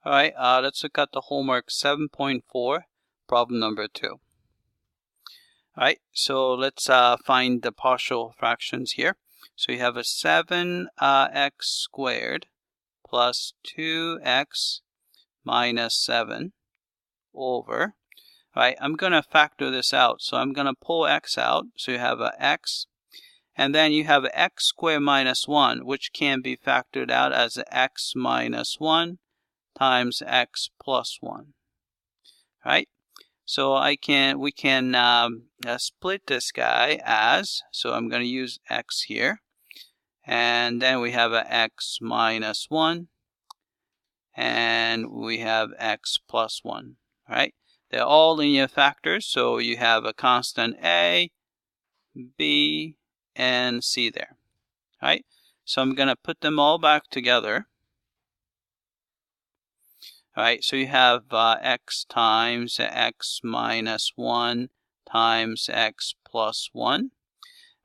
All right, let's look at the homework 7.4, problem number 2. All right, so let's find the partial fractions here. So you have a 7x squared plus 2x minus 7 over. All right, I'm going to factor this out. So I'm going to pull x out. So you have a x. And then you have x squared minus 1, which can be factored out as x minus 1 times x plus 1. Right? So we can split this guy as, so I'm going to use x here. And then we have a x minus 1. And we have x plus 1. Right? They're all linear factors, so you have a constant a, b, and c there. Right? So I'm going to put them all back together. All right, so you have x times x minus 1 times x plus 1.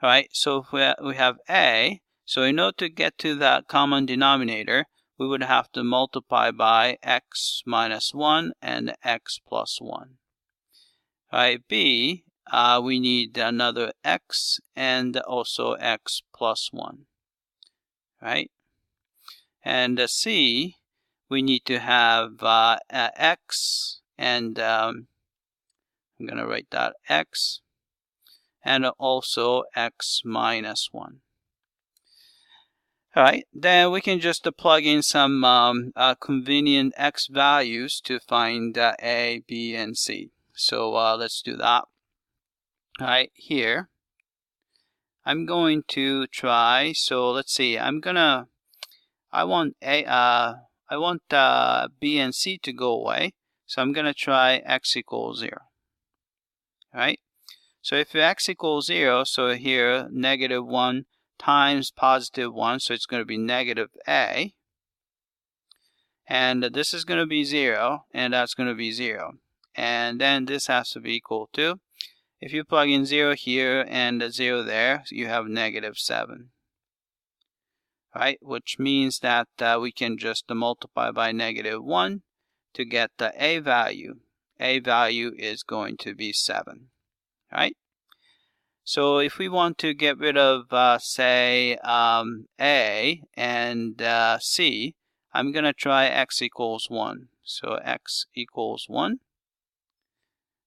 All right, so if we have a, so in order to get to that common denominator, we would have to multiply by x minus 1 and x plus 1. All right, b, we need another x and also x plus 1. All right, and c, we need to have x, and I'm going to write that x, and also x minus 1. All right, then we can just plug in some convenient x values to find a, b, and c. So let's do that. All right, here I'm going to try. So let's see. I want b and c to go away, so I'm going to try x equals 0. Right? So if x equals 0, so here negative 1 times positive 1, so it's going to be negative a. And this is going to be 0, and that's going to be 0. And then this has to be equal to, if you plug in 0 here and 0 there, you have negative 7. Right, which means that we can just multiply by negative 1 to get the a value. A value is going to be 7. Right? So if we want to get rid of, say, a and c, I'm going to try x equals 1. So x equals 1.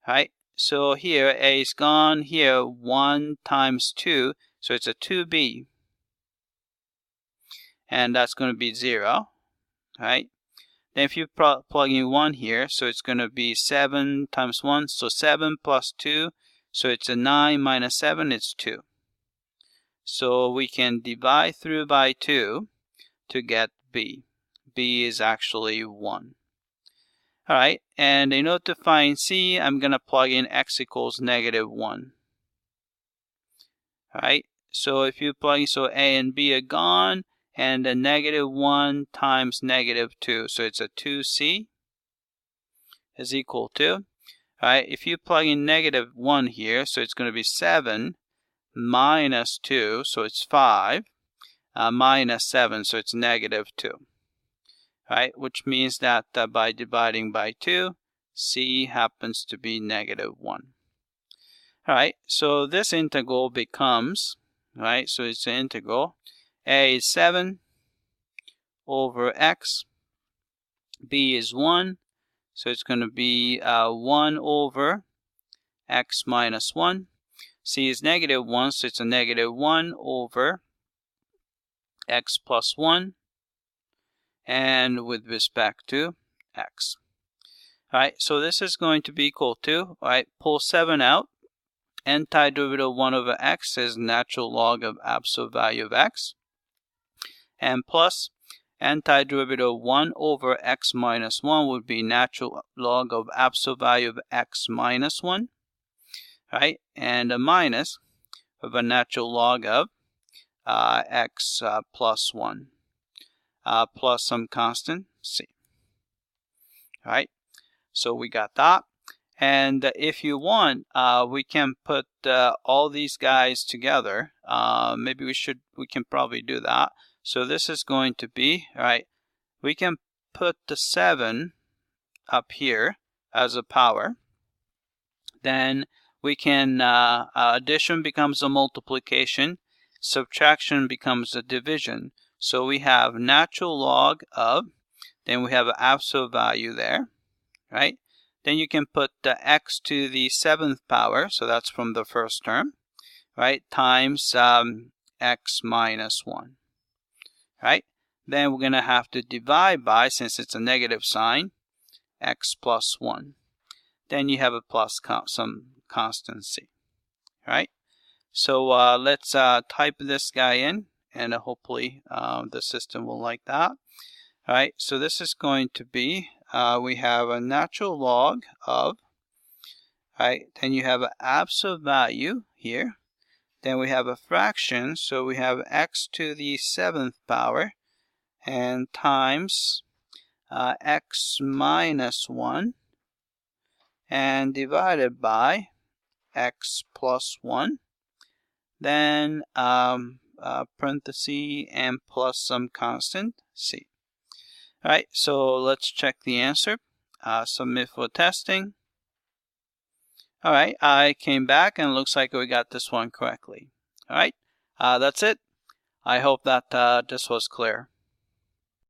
Right? So here a is gone. Here 1 times 2, so it's a 2b. And that's going to be 0, right? Then if you plug in 1 here, so it's going to be 7 times 1, so 7 plus 2, so it's a 9 minus 7, it's 2. So we can divide through by 2 to get b. b is actually 1. All right, and in order to find c, I'm going to plug in x equals negative 1. All right, so if you plug in, so a and b are gone, and a negative 1 times negative 2. So it's a 2c is equal to, all right, if you plug in negative 1 here, so it's going to be 7 minus 2, so it's 5, minus 7, so it's negative 2. All right, which means that by dividing by 2, c happens to be negative 1. All right, so this integral becomes, right, so it's an integral. A is 7 over x. B is 1. So it's going to be 1 over x minus 1. C is negative 1. So it's a negative 1 over x plus 1. And with respect to x. All right, so this is going to be equal to, all right, pull 7 out. Antiderivative of 1 over x is natural log of absolute value of x. And plus antiderivative of 1 over x minus 1 would be natural log of absolute value of x minus 1. Right? And a minus of a natural log of x plus 1 plus some constant c. All right? So we got that. And if you want, we can put all these guys together. Maybe we can probably do that. So this is going to be, all right, we can put the 7 up here as a power, then we can, addition becomes a multiplication, subtraction becomes a division. So we have natural log of, then we have an absolute value there, right? Then you can put the x to the 7th power, so that's from the first term, right, times x minus 1, right? Then we're going to have to divide by, since it's a negative sign, x plus 1. Then you have a plus some constancy, right? So let's type this guy in, and hopefully the system will like that. All right, so this is going to be, we have a natural log of, right, then you have an absolute value here, then we have a fraction, so we have x to the 7th power, and times x minus 1, and divided by x plus 1, then parenthesis and plus some constant c. Alright, so let's check the answer. Submit for testing. Alright, I came back and it looks like we got this one correctly. Alright, that's it. I hope that this was clear.